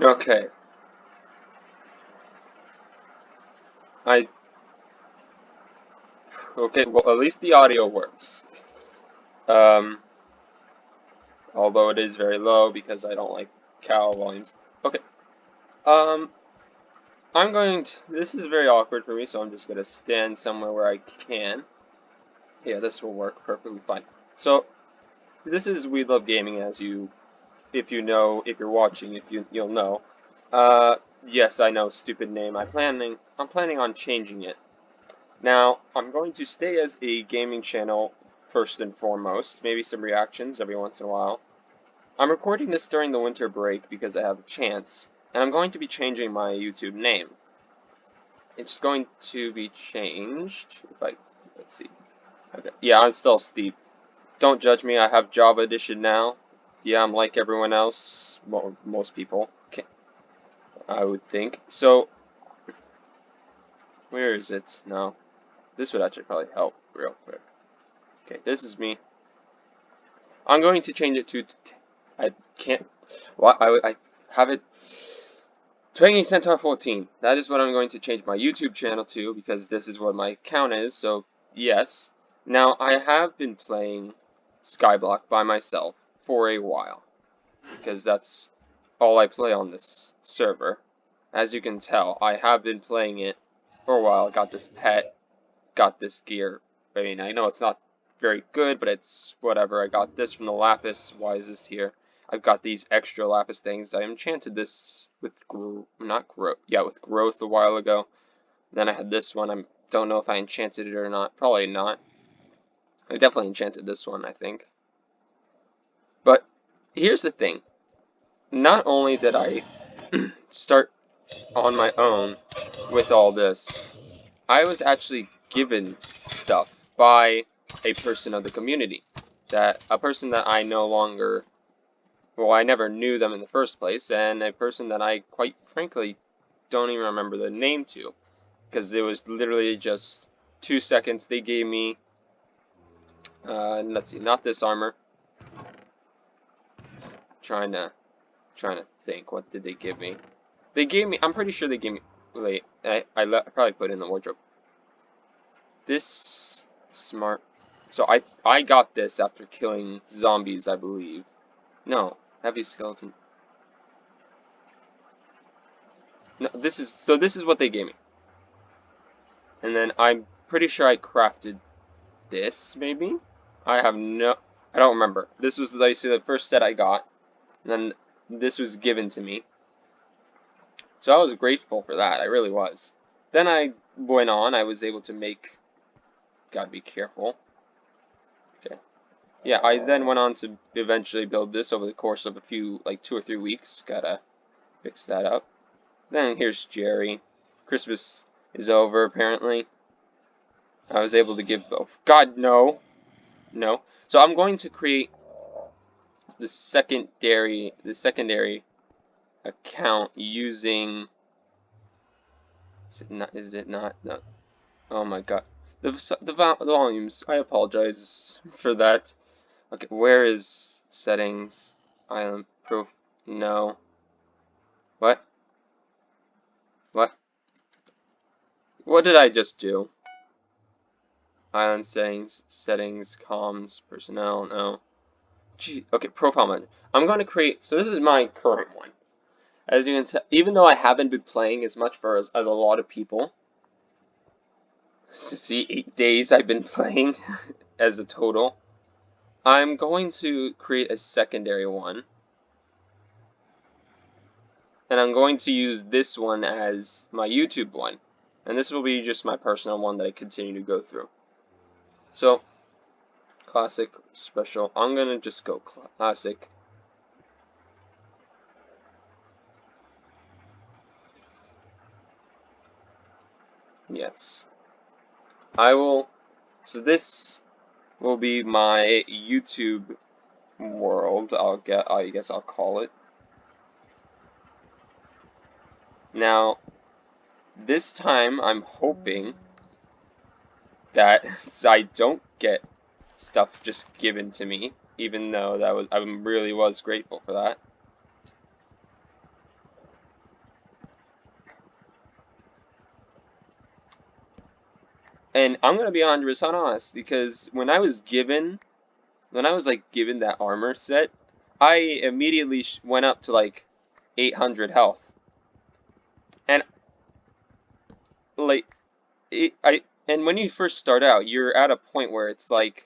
Okay. I okay, well at least the audio works. Um Although it is very low because I don't like cow volumes. Okay. Um this is very awkward for me, so I'm just gonna stand somewhere where I can. Yeah, this will work perfectly fine. So this is We Love Gaming, as you if you know, if you're watching, if you'll know. Uh yes, I know, stupid name. I'm planning on changing it. Now, I'm going to stay as a gaming channel first and foremost, maybe some reactions every once in a while. I'm recording this during the winter break because I have a chance, and I'm going to be changing my YouTube name. It's going to be changed, let's see. Okay. Yeah, I'm still Steve. Don't judge me, I have Java Edition now. Yeah, I'm like everyone else, well, most people, I would think. So, where is it? No, this would actually probably help real quick. Okay, this is me. I'm going to change it to. I can't. What I have it. Training Centaur 14. That is what I'm going to change my YouTube channel to because this is what my account is. So yes. Now I have been playing Skyblock by myself for a while because that's all I play on this server. As you can tell, I have been playing it for a while. Got this pet, got this gear. I mean, I know it's not very good, but it's whatever. I got this from the Lapis. Why is this here? I've got these extra Lapis things. I enchanted this with with growth a while ago. Then I had this one. I don't know if I enchanted it or not. Probably not. I definitely enchanted this one, I think. But here's the thing. Not only did I start on my own with all this, I was actually given stuff by a person of the community. A person that I no longer, well, I never knew them in the first place, and a person that I quite frankly don't even remember the name to, because it was literally just 2 seconds. They gave me, let's see, not this armor. Trying to, trying to think, what did they give me? They gave me, I'm pretty sure they gave me, wait, I probably put it in the wardrobe. This smart. So I got this after killing zombies, I believe. No, heavy skeleton. No, this is what they gave me. And then I'm pretty sure I crafted this, maybe? I don't remember. This was, like, the first set I got. And then this was given to me. So I was grateful for that, I really was. Then I went on, I was able to make, gotta be careful. Okay. Yeah, I then went on to eventually build this over the course of a few, like 2 or 3 weeks. Gotta fix that up. Then here's Jerry. Christmas is over, apparently. I was able to give both. God, no. No. So I'm going to create the secondary account using, is it not, no. Oh my god. The volumes, I apologize for that. Okay, where is settings, island, no. What? What? What did I just do? Island settings, comms, personnel, no. Gee, okay, profile manager. I'm going to create, so this is my current one. As you can tell, even though I haven't been playing as much as a lot of people, see, 8 days I've been playing as a total, I'm going to create a secondary one. And I'm going to use this one as my YouTube one. And this will be just my personal one that I continue to go through. So, classic, special. I'm going to just go classic. Yes. I will, so this will be my YouTube world, I guess I'll call it. Now, this time I'm hoping that I don't get stuff just given to me, even though I really was grateful for that. And I'm gonna be 100% honest, because when I was like given that armor set, I immediately went up to like 800 health, and like and when you first start out, you're at a point where it's like,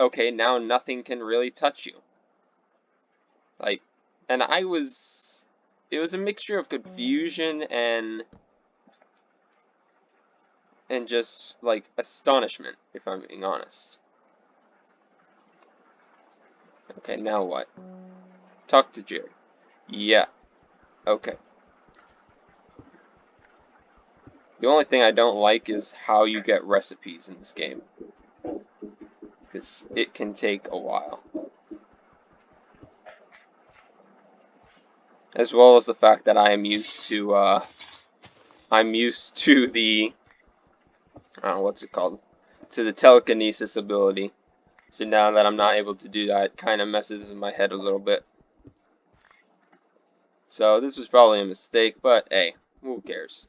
okay, now nothing can really touch you. Like, and it was a mixture of confusion and just like astonishment, if I'm being honest. Okay, now what? Talk to Jerry. Yeah. Okay. The only thing I don't like is how you get recipes in this game, because it can take a while. As well as the fact that I'm used to the, what's it called? To the telekinesis ability. So now that I'm not able to do that, it kind of messes with my head a little bit. So this was probably a mistake, but hey, who cares?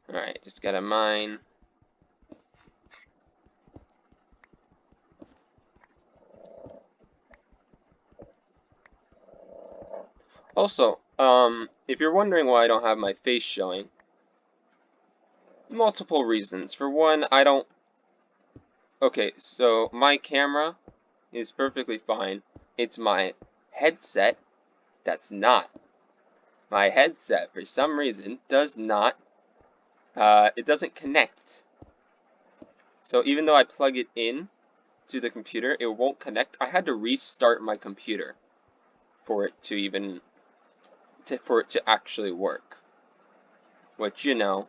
Alright, just gotta mine. Also, if you're wondering why I don't have my face showing, multiple reasons. For one, I don't... Okay, so my camera is perfectly fine. It's my headset that's not. My headset, for some reason, does not, it doesn't connect. So even though I plug it in to the computer, it won't connect. I had to restart my computer for it to even, for it to actually work. Which, you know,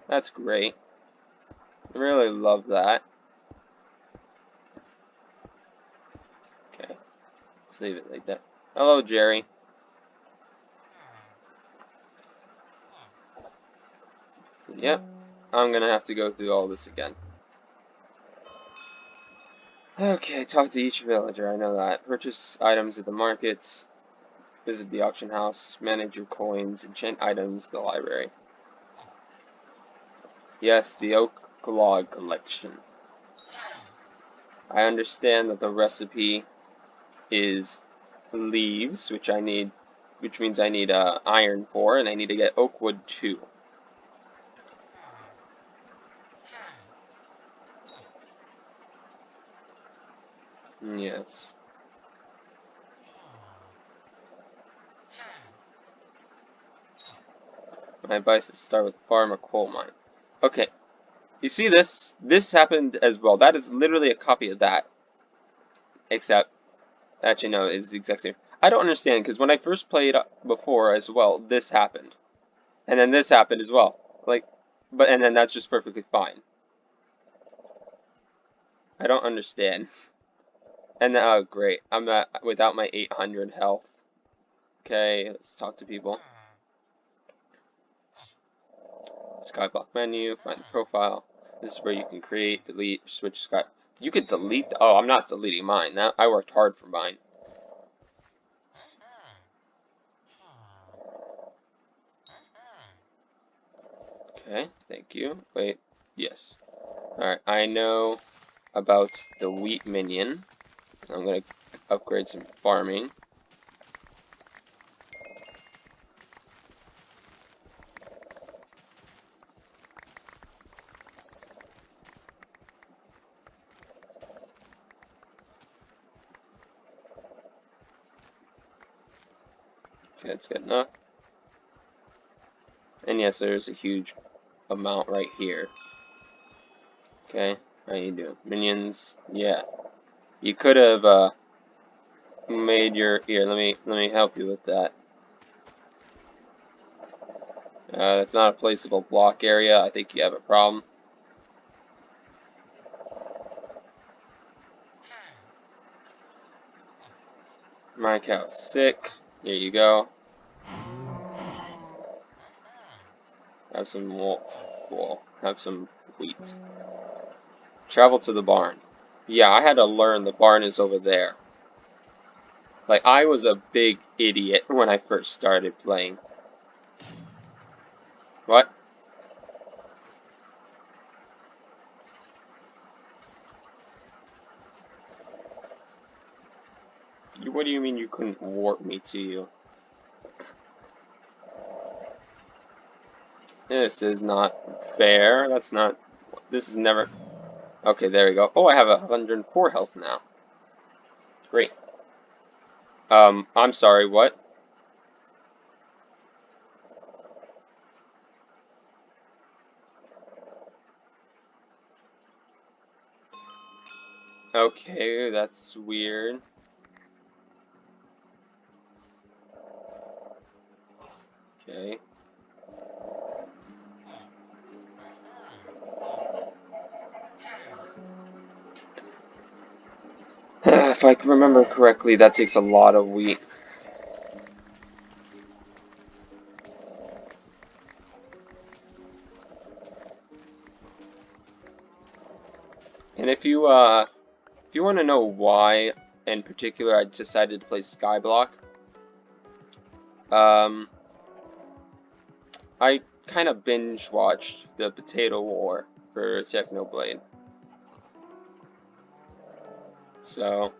that's great. I really love that. Okay, let's leave it like that. Hello, Jerry. Yep, I'm gonna have to go through all this again. Okay, talk to each villager, I know that. Purchase items at the markets, visit the auction house, manage your coins, enchant items, the library. Yes, the oak log collection. I understand that the recipe is leaves, which means I need iron for, and I need to get oak wood too. Yes. My advice is start with farm or coal mine. Okay. You see this? This happened as well. That is literally a copy of that. Except, actually no, it's the exact same. I don't understand, because when I first played before as well, this happened. And then this happened as well. Like, and then that's just perfectly fine. I don't understand. And then, oh great, I'm without my 800 health. Okay, let's talk to people. Skyblock menu, find the profile. This is where you can create, delete, switch sky. You could delete. Oh, I'm not deleting mine. That I worked hard for mine. Okay, thank you. Wait, yes. Alright, I know about the wheat minion. I'm gonna upgrade some farming. Okay, that's good enough. And yes, there's a huge amount right here. Okay, how you doing? Minions, yeah. You could have made your here. Let me help you with that. That's not a placeable block area. I think you have a problem. My cow's sick. Here you go. Have some wool. Have some wheat. Travel to the barn. Yeah, I had to learn the barn is over there. Like, I was a big idiot when I first started playing. What? What do you mean you couldn't warp me to you? This is not fair. That's not... This is never... Okay, there we go. Oh, I have 104 health now. Great. I'm sorry, what? Okay, that's weird. Okay. If I can remember correctly, that takes a lot of wheat. And if you want to know why, in particular, I decided to play Skyblock, I kind of binge watched the Potato War for Technoblade. So,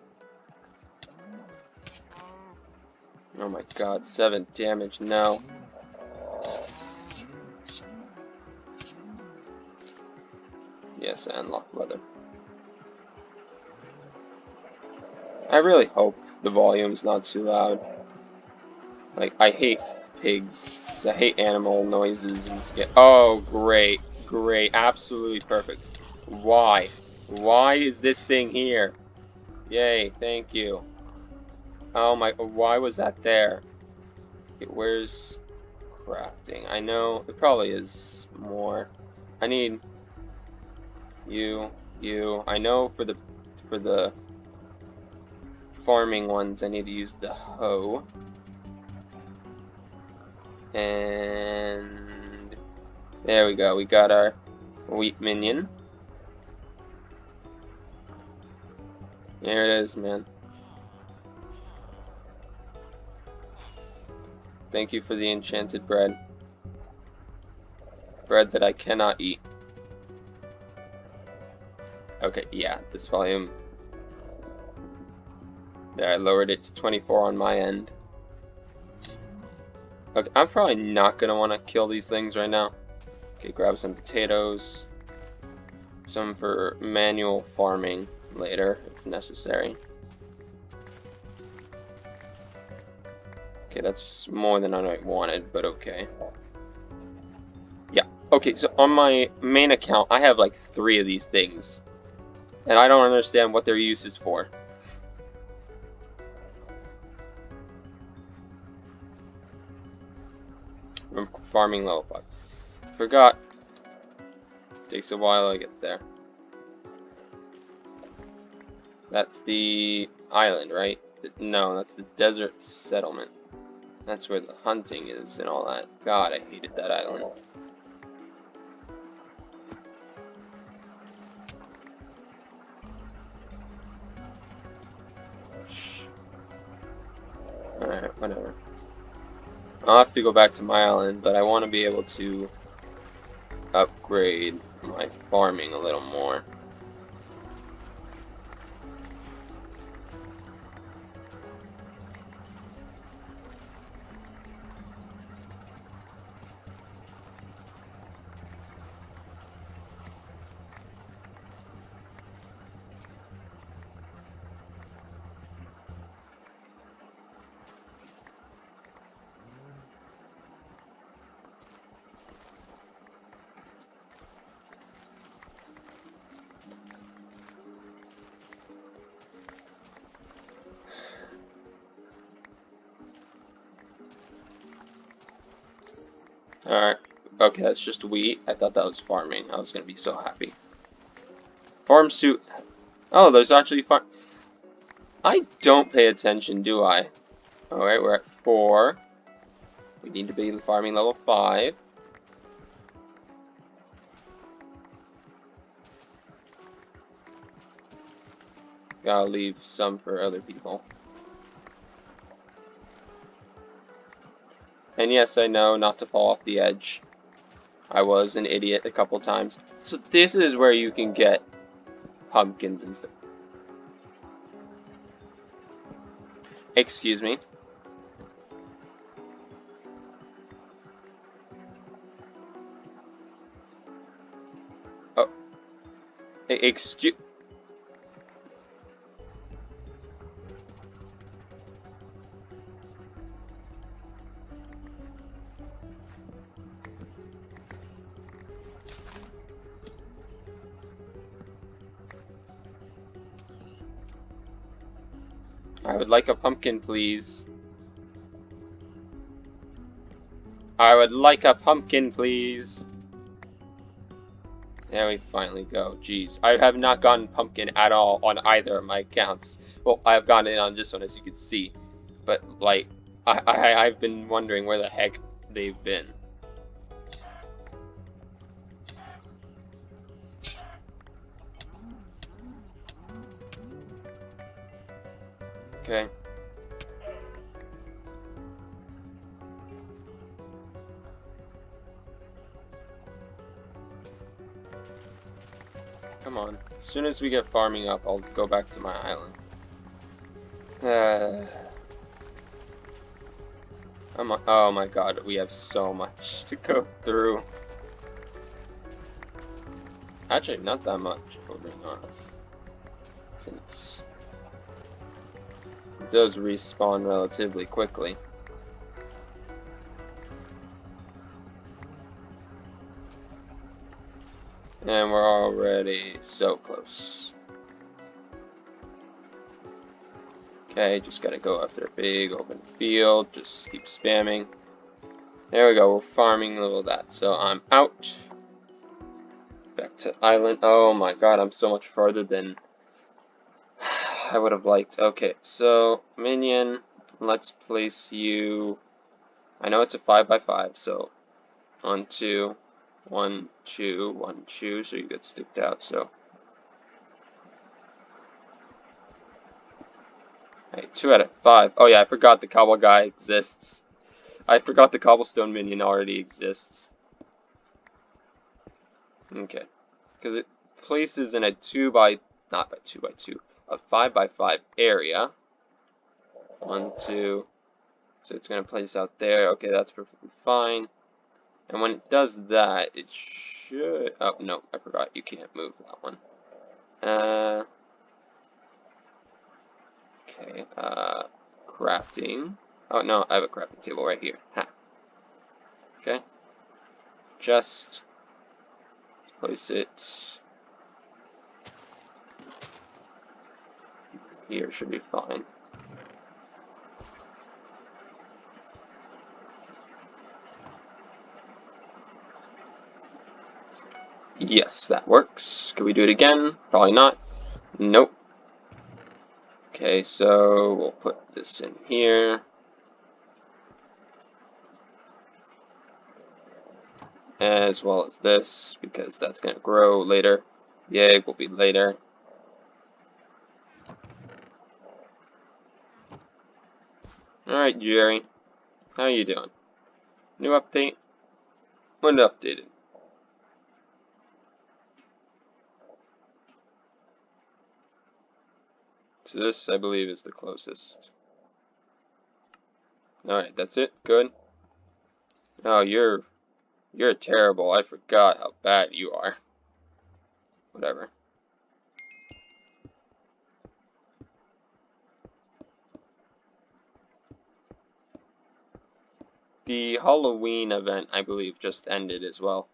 oh my god, 7 damage, no. Yes, I unlocked weather. I really hope the volume's not too loud. Like, I hate pigs. I hate animal noises and oh, great. Great. Absolutely perfect. Why? Why is this thing here? Yay, thank you. Oh my, why was that there? Okay, where's crafting? I know, it probably is more. I need you. I know for the farming ones, I need to use the hoe. And there we go. We got our wheat minion. There it is, man. Thank you for the enchanted bread. Bread that I cannot eat. Okay, yeah, this volume. There, I lowered it to 24 on my end. Okay, I'm probably not gonna want to kill these things right now. Okay, grab some potatoes. Some for manual farming later, if necessary. Okay, that's more than I wanted, but okay. Yeah, okay, so on my main account, I have like 3 of these things. And I don't understand what their use is for. I'm farming level 5. Forgot. Takes a while to get there. That's the island, right? No, that's the desert settlement. That's where the hunting is and all that. God, I hated that island. Alright, whatever. I'll have to go back to my island, but I want to be able to upgrade my farming a little more. Alright. Okay, that's just wheat. I thought that was farming. I was going to be so happy. Farm suit. Oh, there's actually farm. I don't pay attention, do I? Alright, we're at 4. We need to be farming level 5. Gotta leave some for other people. And yes, I know not to fall off the edge. I was an idiot a couple times. So this is where you can get pumpkins and stuff. Excuse me. Oh. Excuse. I would like a pumpkin, please. I would like a pumpkin, please. There we finally go. Jeez. I have not gotten pumpkin at all on either of my accounts. Well, I have gotten it on this one, as you can see. But, like, I've been wondering where the heck they've been. Okay. Come on. As soon as we get farming up, I'll go back to my island. Oh my god, we have so much to go through. Actually, not that much, if we're being honest. Since it does respawn relatively quickly. And we're already so close. Okay, just gotta go after a big open field. Just keep spamming. There we go, we're farming a little of that. So I'm out. Back to island. Oh my god, I'm so much farther than I would have liked. Okay, so minion, let's place you. I know it's a 5x5, so 1, 2, 1, 2, 1, 2, so you get sticked out. So, hey, 2 out of 5. Oh yeah, I forgot the cobble guy exists. I forgot the cobblestone minion already exists. Okay, because it places in a 2 by, not by 2 by 2, a 5x5 area. 1, 2. So it's going to place out there. Okay, that's perfectly fine. And when it does that, it should... Oh, no, I forgot. You can't move that one. Okay, crafting. Oh, no, I have a crafting table right here. Ha. Okay. Just place it here. Should be fine. Yes, that works. Could we do it again? Probably not. Nope. Okay, so we'll put this in here. As well as this, because that's going to grow later. The egg will be later. Alright, Jerry. How you doing? New update? When updated? So this, I believe, is the closest. Alright, that's it? Good? Oh, you're terrible. I forgot how bad you are. Whatever. The Halloween event, I believe, just ended as well.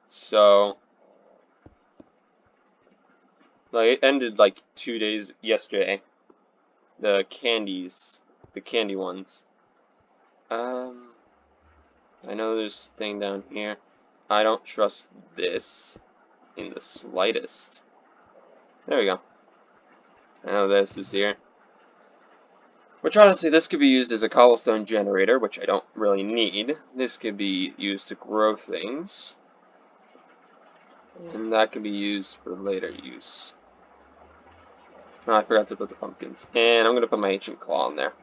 So, like, it ended like 2 days yesterday. The candies, the candy ones. I know there's a thing down here. I don't trust this in the slightest. There we go. I know this is here. Which honestly, this could be used as a cobblestone generator, which I don't really need. This could be used to grow things. And that can be used for later use. Oh, I forgot to put the pumpkins. And I'm going to put my ancient claw in there.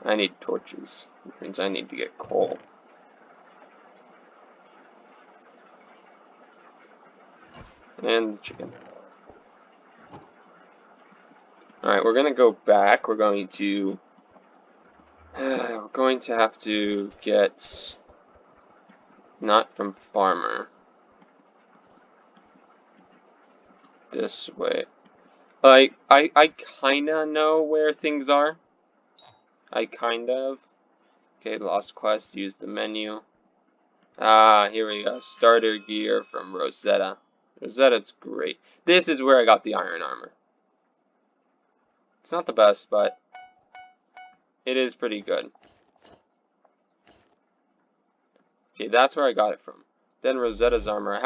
I need torches, which means I need to get coal. And chicken. Alright, we're gonna go back. We're going to have to get not from farmer. This way. I kinda know where things are. I kind of. Okay, lost quest, use the menu. Ah, here we go. Starter gear from Rosetta. Rosetta's great. This is where I got the iron armor. It's not the best, but it is pretty good. Okay, that's where I got it from. Then Rosetta's armor,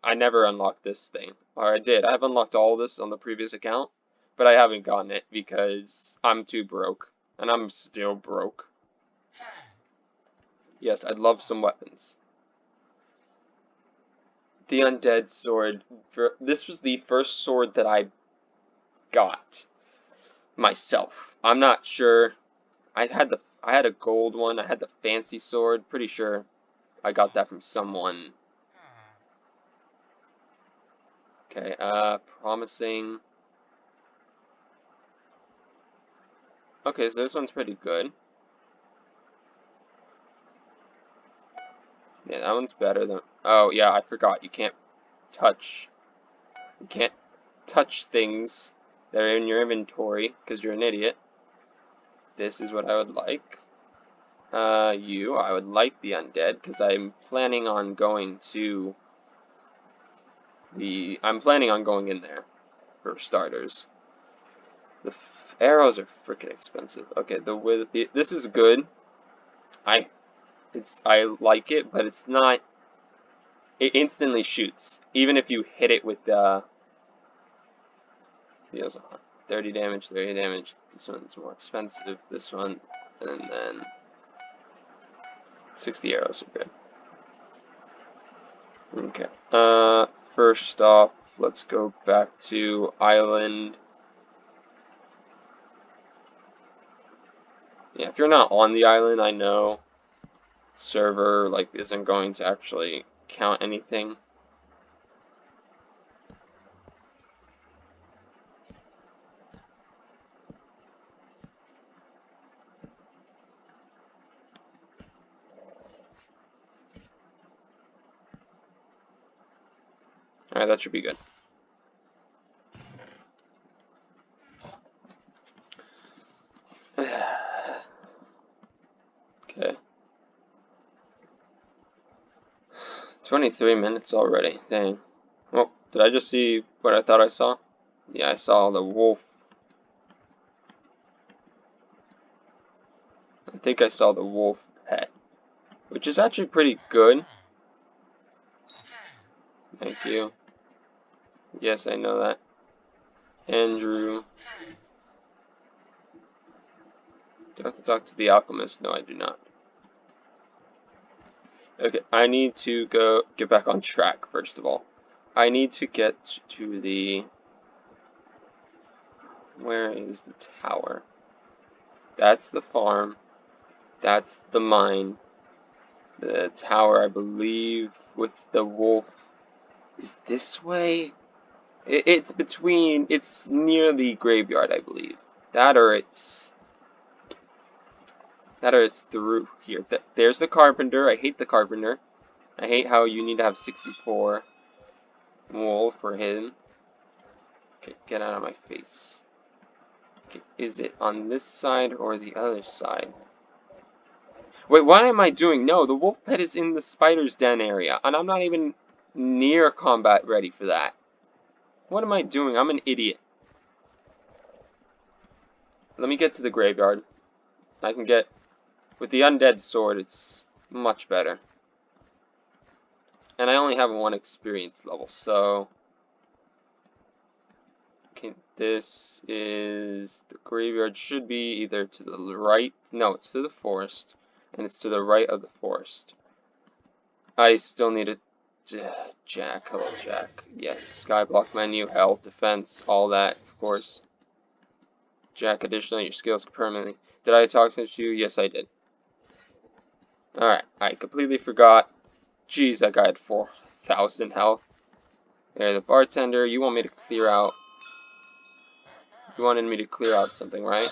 I never unlocked this thing. Or I did. I've unlocked all this on the previous account, but I haven't gotten it because I'm too broke. And I'm still broke. Yes, I'd love some weapons. The undead sword. This was the first sword that I got myself. I'm not sure. I had a gold one. I had the fancy sword. Pretty sure I got that from someone. Okay, promising. Okay, so this one's pretty good. Yeah, that one's better than. Oh yeah, I forgot. You can't touch things that are in your inventory because you're an idiot. This is what I would like. I would like the undead because I'm planning on going in there for starters. The arrows are freaking expensive. Okay, this is good. I like it, but it's not. It instantly shoots, even if you hit it with the. Deals 30 damage, 30 damage. This one's more expensive. This one, and then 60 arrows are good. Okay. First off, let's go back to island. Yeah, if you're not on the island, I know server isn't going to actually count anything. Alright, that should be good. Okay. 23 minutes already. Dang. Oh, did I just see what I thought I saw? Yeah, I saw the wolf. I think I saw the wolf pet, which is actually pretty good. Thank you. Yes, I know that. Andrew. Do I have to talk to the alchemist? No, I do not. Okay, I need to get back on track, first of all. I need to get to the... Where is the tower? That's the farm. That's the mine. The tower, I believe, with the wolf is this way. It's near the graveyard, I believe. That or it's through here. There's the carpenter. I hate the carpenter. I hate how you need to have 64 wool for him. Okay, get out of my face. Okay, is it on this side or the other side? Wait, what am I doing? No, the wolf pet is in the spider's den area, and I'm not even near combat ready for that. What am I doing? I'm an idiot. Let me get to the graveyard. I can get... With the undead sword, it's much better. And I only have 1 experience level, so... Okay, this is... The graveyard should be either to the right... No, it's to the forest. And it's to the right of the forest. I still need a... Jack, hello Jack. Yes, Skyblock menu, health, defense, all that, of course. Jack, additionally, your skills permanently. Did I talk to you? Yes, I did. Alright, I completely forgot. Jeez, that guy had 4,000 health. Okay, the bartender, you want me to clear out... You wanted me to clear out something, right?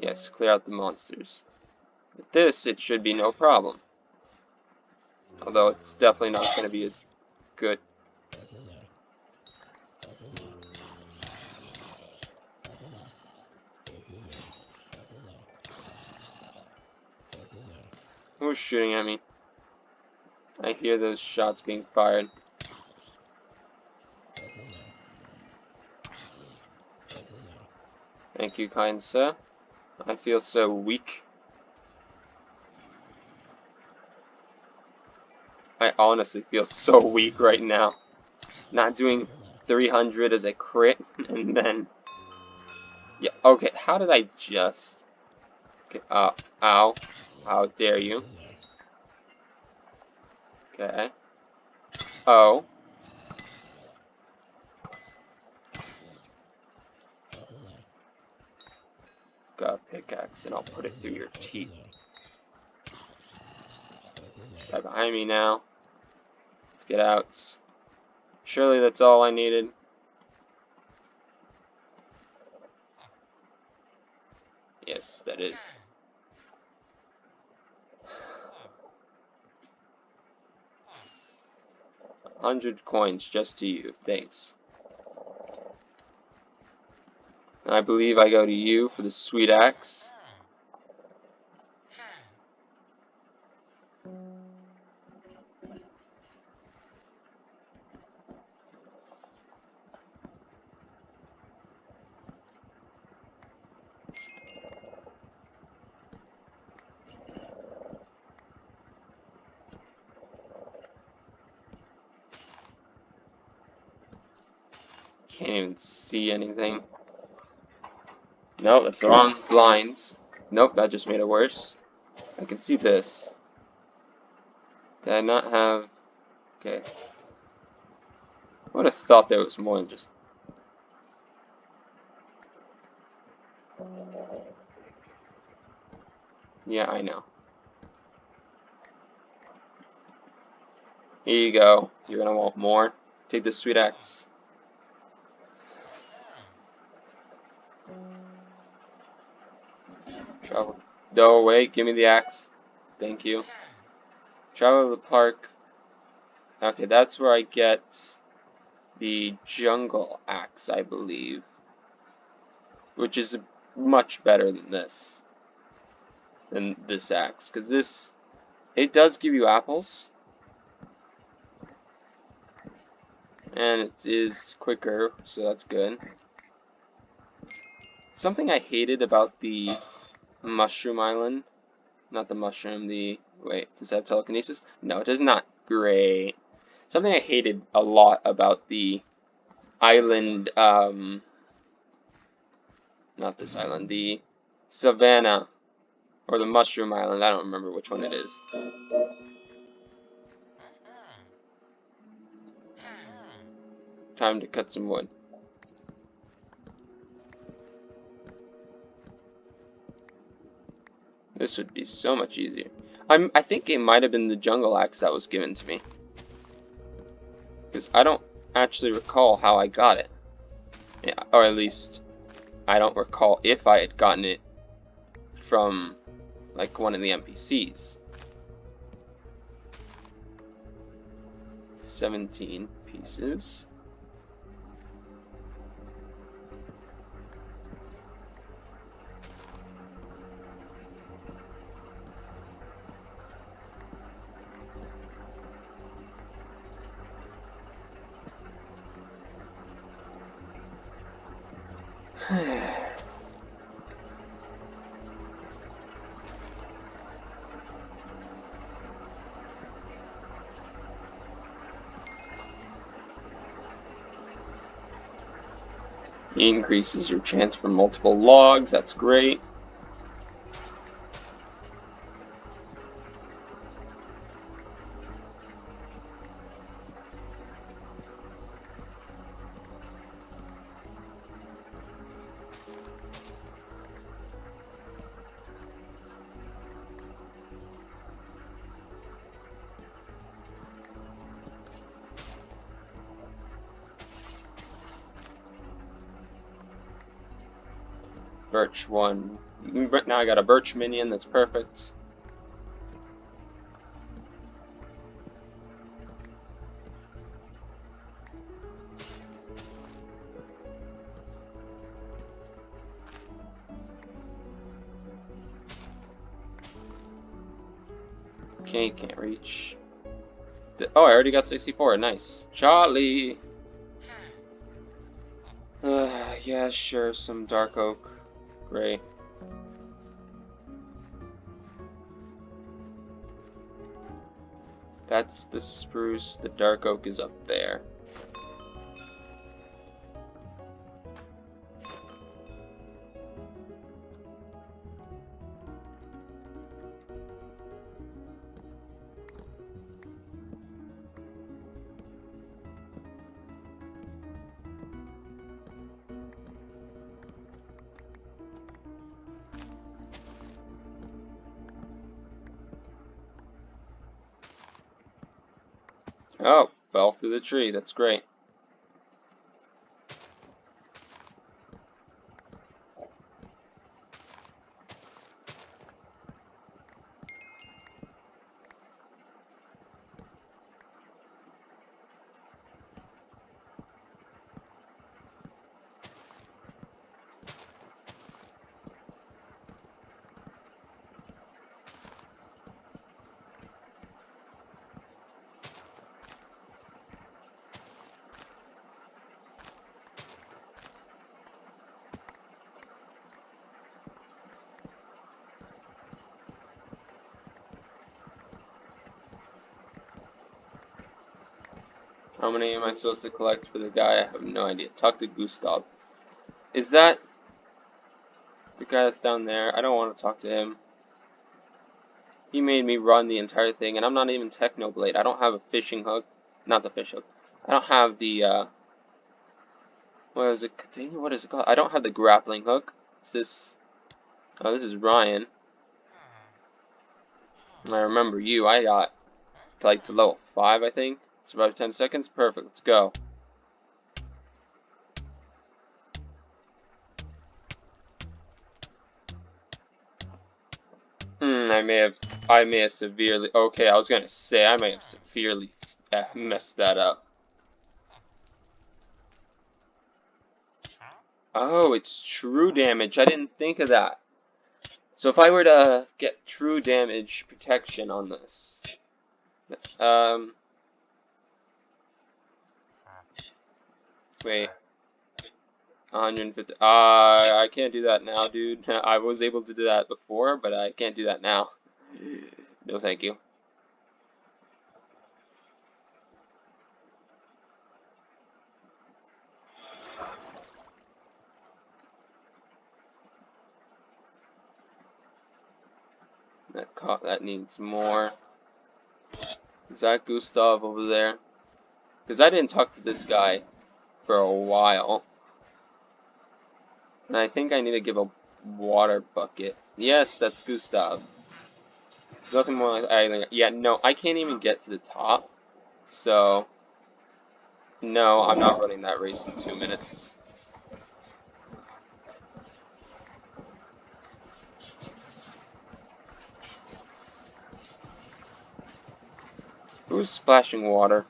Yes, clear out the monsters. With this, it should be no problem. Although it's definitely not going to be as good. Who's shooting at me? I hear those shots being fired. Thank you, kind sir. I feel so weak. I honestly feel so weak right now. Not doing 300 as a crit, and then... Yeah, okay, how did I just... Okay, ow. How dare you. Okay. Oh. Got a pickaxe, and I'll put it through your teeth. Right behind me now. Let's get out. Surely that's all I needed. Yes, that is. $100 just to you. Thanks. I believe I go to you for the sweet axe. Can't even see anything. Nope, that's the wrong blinds. Nope, that just made it worse. I can see this. Did I not have... Okay. I would have thought there was more than just... Yeah, I know. Here you go. You're gonna want more. Take the sweet axe. Travel. No, wait, give me the axe. Thank you. Travel to the park. Okay, that's where I get the jungle axe, I believe. Which is much better than this. Than this axe. Because this, it does give you apples. And it is quicker, so that's good. Something I hated about the Mushroom Island. Not the mushroom, the... Wait, does it have telekinesis? No, it does not. Great. Something I hated a lot about the island, not this island, the Savannah, or the Mushroom Island, I don't remember which one it is. Time to cut some wood. This would be so much easier. I think it might have been the jungle axe that was given to me. Because I don't actually recall how I got it. Yeah, or at least, I don't recall if I had gotten it from, like, one of the NPCs. 17 pieces. It increases your chance for multiple logs, that's great. Birch 1. Now I got a birch minion, that's perfect. Okay, can't reach. Oh, I already got 64, nice. Charlie! Yeah, sure, some dark oak. Great. That's the spruce, the dark oak is up there. Oh, fell through the tree, that's great. How many am I supposed to collect for the guy? I have no idea. Talk to Gustav. Is that the guy that's down there? I don't want to talk to him. He made me run the entire thing, and I'm not even Technoblade. I don't have a fishing hook. Not the fish hook. I don't have the, what is it? What is it called? I don't have the grappling hook. Is this... Oh, this is Ryan. And I remember you. I got, like, to level 5, I think. Survive 10 seconds. Perfect. Let's go. I may have severely, okay, I was gonna say, I may have severely messed that up. Oh, it's true damage. I didn't think of that. So if I were to get true damage protection on this, wait, 150, I can't do that now, dude. I was able to do that before, but I can't do that now. No, thank you. That needs more. Is that Gustav over there? Because I didn't talk to this guy for a while. And I think I need to give a water bucket. Yes, that's Gustav. It's nothing more like I. Yeah, no, I can't even get to the top. So, no, I'm not running that race in 2 minutes. Who's splashing water?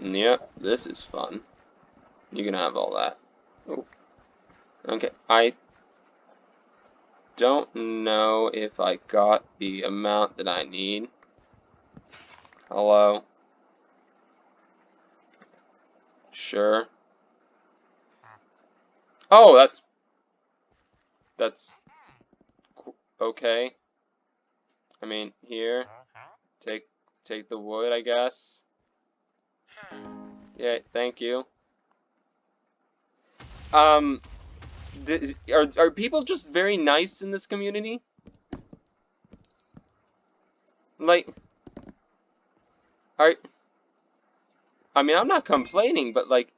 Yep, this is fun. You can have all that. Oh. Okay, I don't know if I got the amount that I need. Hello? Sure. Oh, that's okay. I mean, here, take the wood, I guess. Yeah, thank you. Are people just very nice in this community? Like, I mean, I'm not complaining, but like,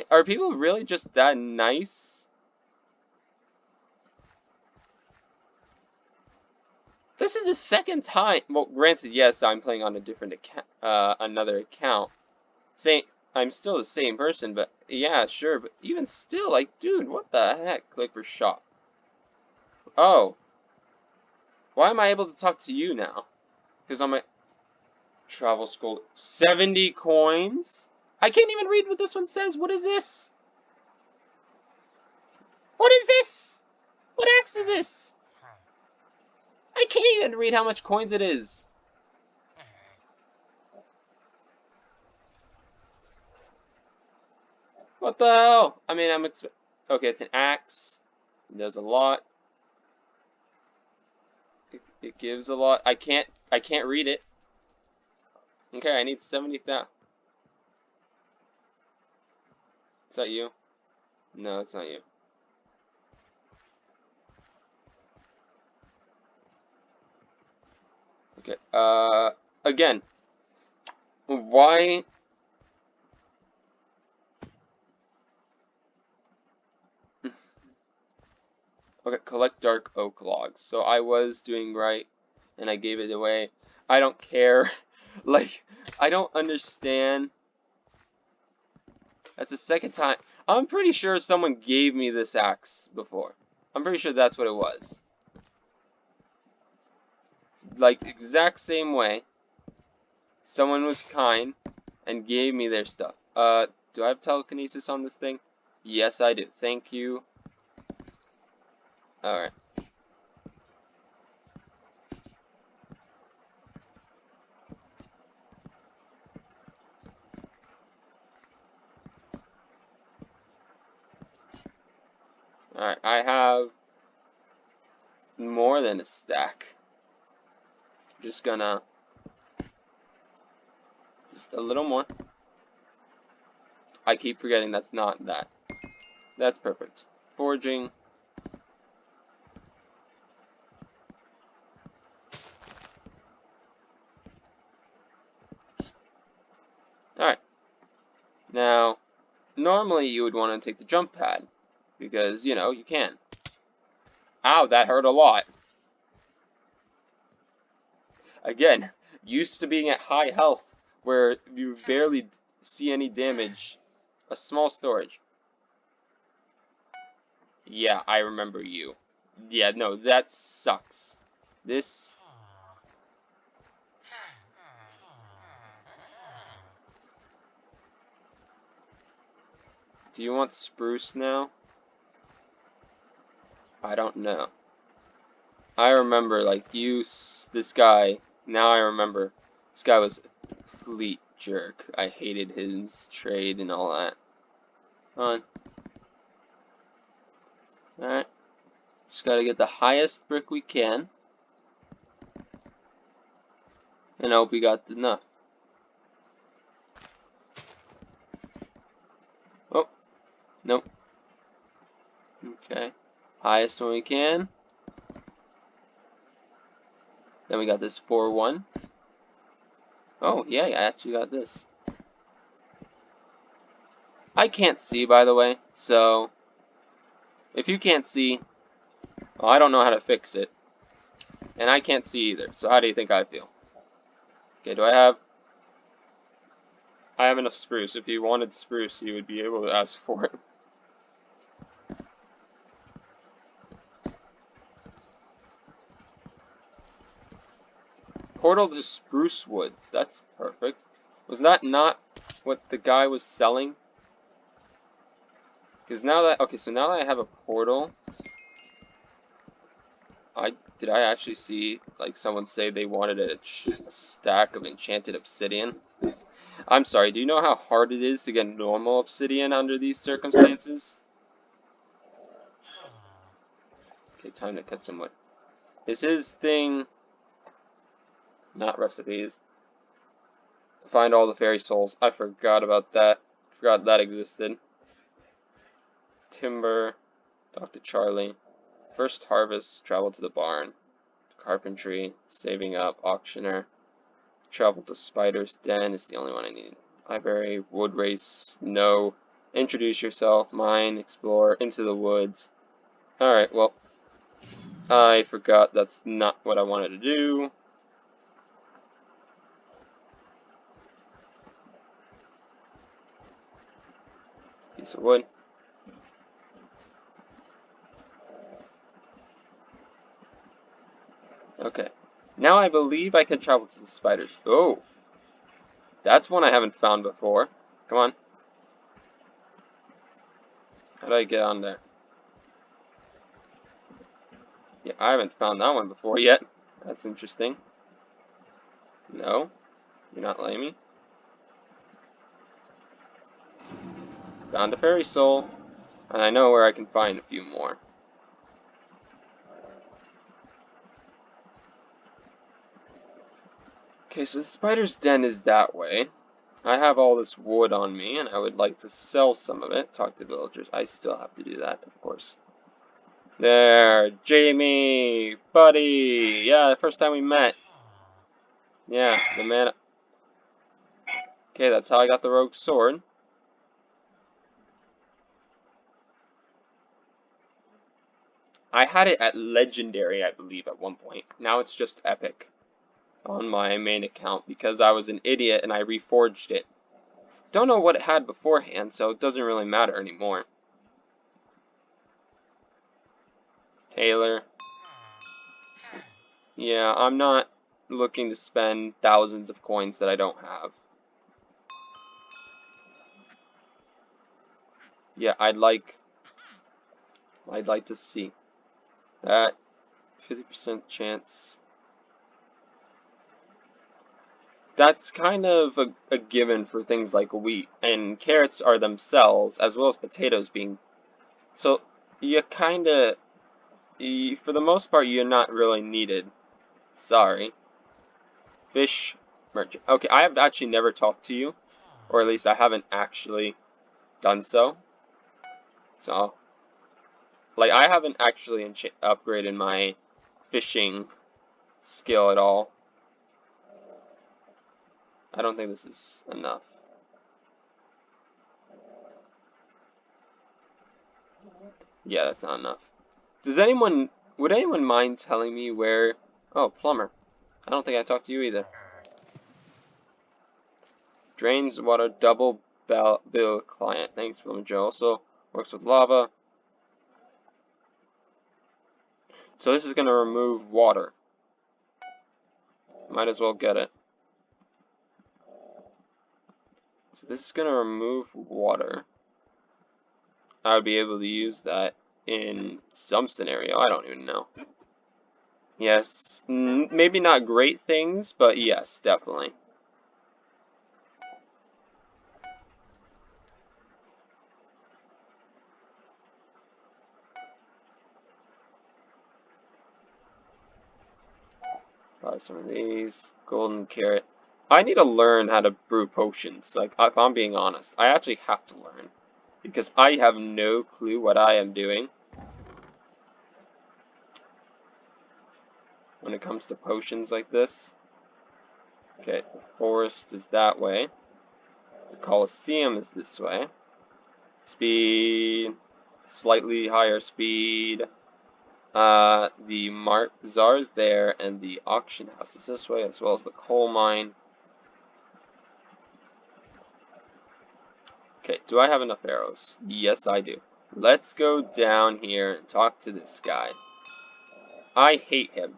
are people really just that nice? This is the second time. Well, granted, yes, I'm playing on a different account, another account. I'm still the same person, but yeah, sure. But even still, like, dude, what the heck? Click for shop. Oh, why am I able to talk to you now? Because I'm a travel school. 70 coins? I can't even read what this one says. What is this? What is this? What X is this? I can't even read how much coins it is. What the hell? I mean, okay, it's an axe. It does a lot. It gives a lot. I can't read it. Okay, I need 70,000. Is that you? No, it's not you. Okay, again, why? Okay, collect dark oak logs. So I was doing right, and I gave it away. I don't care. Like, I don't understand. That's the second time. I'm pretty sure someone gave me this axe before. I'm pretty sure that's what it was. Like, exact same way. Someone was kind and gave me their stuff. Do I have telekinesis on this thing? Yes, I do. Thank you. Alright. Alright, I have more than a stack. Just gonna... Just a little more. I keep forgetting that's not that. That's perfect. Forging. Alright. Now, normally you would want to take the jump pad. Because, you know, you can. Ow, that hurt a lot. Again, used to being at high health, where you barely see any damage. A small storage. Yeah, I remember you. Yeah, no, that sucks. This... Do you want spruce now? I don't know. I remember, like, this guy, now I remember, this guy was a complete jerk. I hated his trade and all that. Come on. Alright. Just gotta get the highest brick we can. And I hope we got enough. Oh. Nope. Okay. Highest one we can. Then we got this 4-1. Oh, yeah, I actually got this. I can't see, by the way, so if you can't see, well, I don't know how to fix it. And I can't see either, so how do you think I feel? Okay, I have enough spruce. If you wanted spruce, you would be able to ask for it. Portal to spruce woods. That's perfect. Was that not what the guy was selling? Because now that... Okay, so now that I have a portal... Did I actually see, like, someone say they wanted a stack of enchanted obsidian? I'm sorry, do you know how hard it is to get normal obsidian under these circumstances? Okay, time to cut some wood. Is his thing... Not recipes. Find all the fairy souls. I forgot about that. Forgot that existed. Timber. Talk to Charlie. First harvest. Travel to the barn. Carpentry. Saving up. Auctioneer. Travel to Spider's Den is the only one I need. Library. Wood race. No. Introduce yourself. Mine. Explore. Into the woods. Alright, well. I forgot that's not what I wanted to do. Piece of wood. Okay. Now I believe I can travel to the spiders. Oh! That's one I haven't found before. Come on. How do I get on there? Yeah, I haven't found that one before yet. That's interesting. No, you're not letting me. Found a fairy soul, and I know where I can find a few more. Okay, so the spider's den is that way. I have all this wood on me, and I would like to sell some of it. Talk to villagers. I still have to do that, of course. There, Jamie, buddy. Yeah, the first time we met. Yeah, the man. Okay, that's how I got the rogue sword. I had it at legendary, I believe, at one point. Now it's just epic on my main account because I was an idiot and I reforged it. Don't know what it had beforehand, so it doesn't really matter anymore. Taylor. Yeah, I'm not looking to spend thousands of coins that I don't have. Yeah, I'd like to see that 50% chance. That's kind of a given for things like wheat, and carrots are themselves, as well as potatoes being. So, you kinda, for the most part, you're not really needed. Sorry. Fish merchant. Okay, I have actually never talked to you, or at least I haven't actually done so. So, like, I haven't actually upgraded my fishing skill at all. I don't think this is enough. Yeah, that's not enough. Would anyone mind telling me where, oh, plumber. I don't think I talked to you either. Drains water double bill client. Thanks, Plumber Joe. Also works with lava. So this is going to remove water. Might as well get it. So this is going to remove water. I would be able to use that in some scenario. I don't even know. Yes, maybe not great things, but yes, definitely. Buy some of these. Golden carrot. I need to learn how to brew potions. Like, if I'm being honest, I actually have to learn. Because I have no clue what I am doing when it comes to potions like this. Okay, the forest is that way. The Colosseum is this way. Speed. Slightly higher speed. The Mark Czar's there, and the auction house is this way, as well as the coal mine. Okay, do I have enough arrows? Yes, I do. Let's go down here and talk to this guy. I hate him.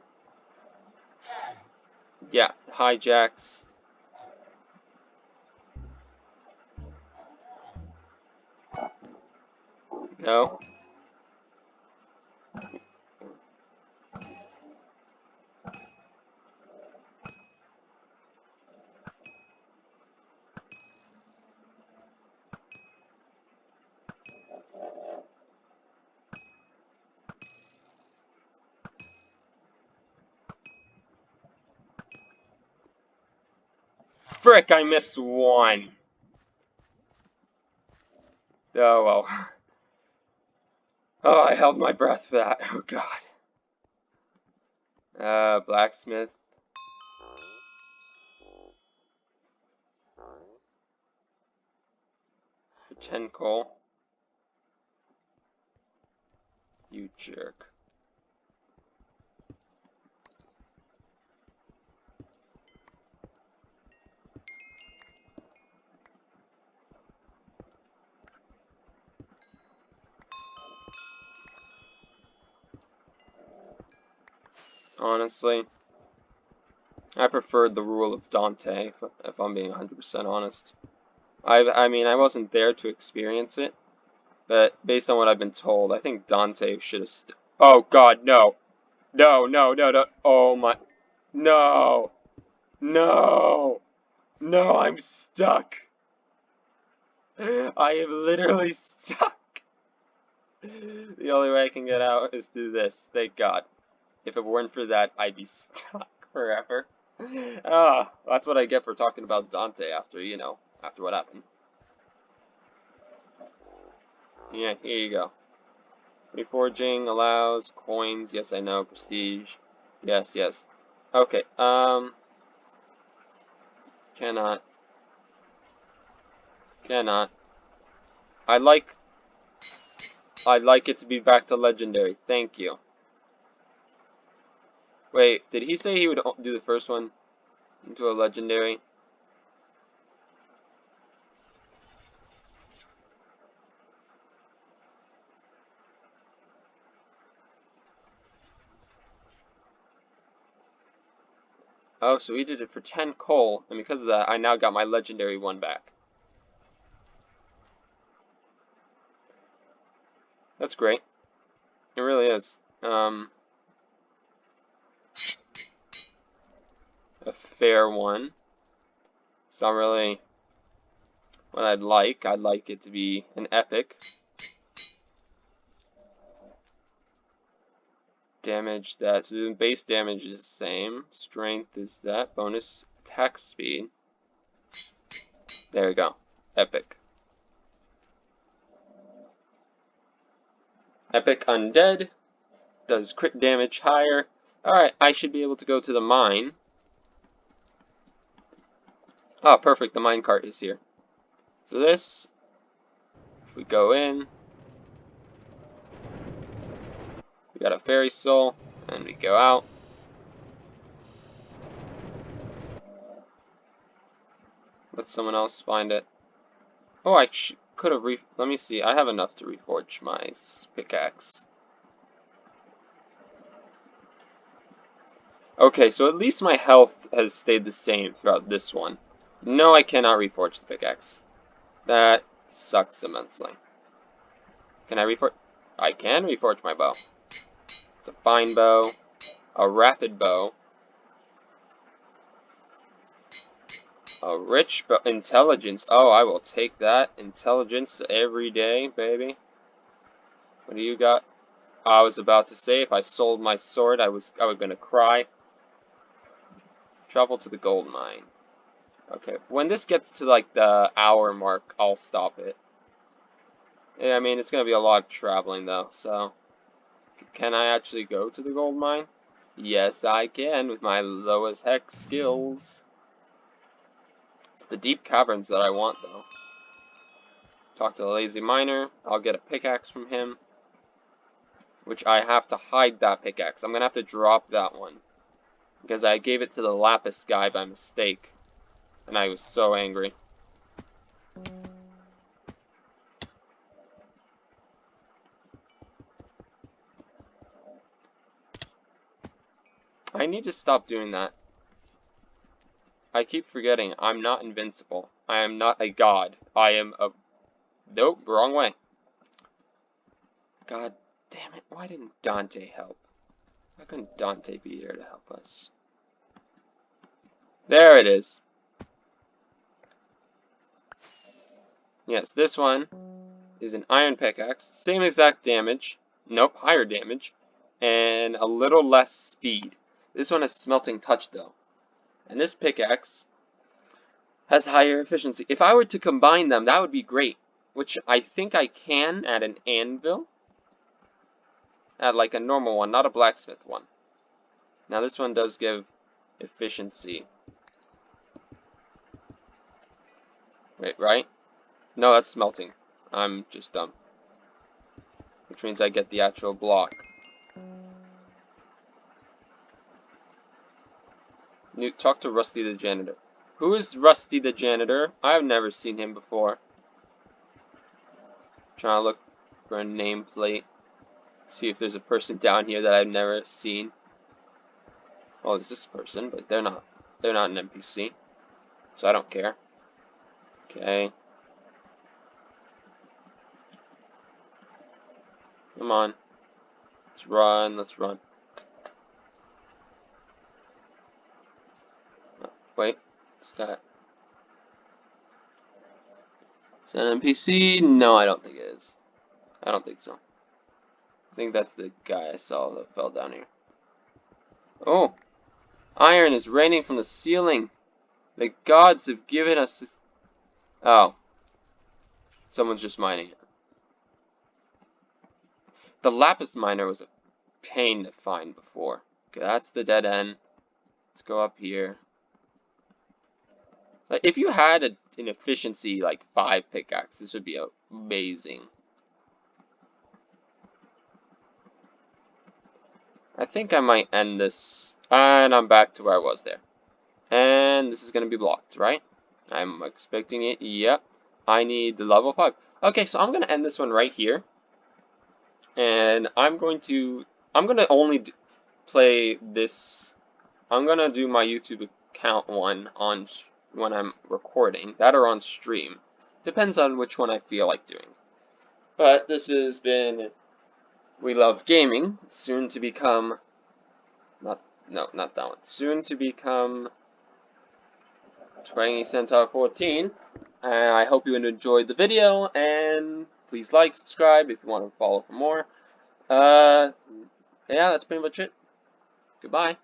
Yeah, hijacks. No. Frick, I missed one. Oh well. Oh, I held my breath for that. Oh god. Blacksmith. For 10 coal. You jerk. honestly. I preferred the rule of Dante, if I'm being 100% honest. I mean, I wasn't there to experience it, but based on what I've been told, I think Dante should have oh god, no. No, no, no, no. Oh my. No. No. No, I'm stuck. I am literally stuck. The only way I can get out is through this. Thank God. If it weren't for that, I'd be stuck forever. Ah, that's what I get for talking about Dante after, you know, after what happened. Yeah, here you go. Reforging allows coins. Yes, I know. Prestige. Yes, yes. Okay, cannot. Cannot. I like it to be back to legendary. Thank you. Wait, did he say he would do the first one into a legendary? Oh, so he did it for 10 coal, and because of that, I now got my legendary one back. That's great. It really is. A fair one. It's not really what I'd like. I'd like it to be an epic. Damage that. So the base damage is the same. Strength is that. Bonus attack speed. There we go. Epic. Epic Undead. Does crit damage higher. Alright, I should be able to go to the mine. Oh, perfect. The minecart is here. So this, if we go in, we got a fairy soul, and we go out. Let someone else find it. Oh, I could have let me see. I have enough to reforge my pickaxe. Okay, so at least my health has stayed the same throughout this one. No, I cannot reforge the pickaxe. That sucks immensely. Can I reforge? I can reforge my bow. It's a fine bow. A rapid bow. A rich bow. Intelligence. Oh, I will take that. Intelligence every day, baby. What do you got? I was about to say, if I sold my sword, I was gonna cry. Travel to the gold mine. Okay, when this gets to like the hour mark, I'll stop it. Yeah, I mean, it's gonna be a lot of traveling though, so. Can I actually go to the gold mine? Yes, I can, with my low as heck skills. It's the deep caverns that I want, though. Talk to the lazy miner. I'll get a pickaxe from him. Which I have to hide that pickaxe. I'm gonna have to drop that one. Because I gave it to the lapis guy by mistake. And I was so angry. I need to stop doing that. I keep forgetting I'm not invincible. I am not a god. I am a... Nope, wrong way. God damn it, why didn't Dante help? Why couldn't Dante be here to help us? There it is. Yes, this one is an iron pickaxe. Same exact damage. Nope, higher damage. And a little less speed. This one has smelting touch though. And this pickaxe has higher efficiency. If I were to combine them, that would be great. Which I think I can at an anvil. At like a normal one, not a blacksmith one. Now this one does give efficiency. Wait, right? No, that's smelting. I'm just dumb. Which means I get the actual block. Newt, talk to Rusty the janitor. Who is Rusty the janitor? I've never seen him before. Trying to look for a nameplate. See if there's a person down here that I've never seen. Well, it's this person, but they're not an NPC, so I don't care. Okay. Come on. Let's run, let's run. Oh, wait, what's that? Is that an NPC? No, I don't think it is. I don't think so. I think that's the guy I saw that fell down here. Oh! Iron is raining from the ceiling! The gods have given us... Oh. Someone's just mining it. The lapis miner was a pain to find before. Okay, that's the dead end. Let's go up here. Like, if you had an efficiency like 5 pickaxe, this would be amazing. I think I might end this, and I'm back to where I was there. And this is going to be blocked, right? I'm expecting it. Yep. I need the level 5. Okay, so I'm going to end this one right here. And I'm going to only play this. I'm going to do my YouTube account one on when I'm recording. That or on stream. Depends on which one I feel like doing. But this has been We Love Gaming, soon to become not that one. Soon to become 20 Centaur 14. I hope you enjoyed the video, and please like, subscribe if you want to follow for more. Yeah, that's pretty much it. Goodbye.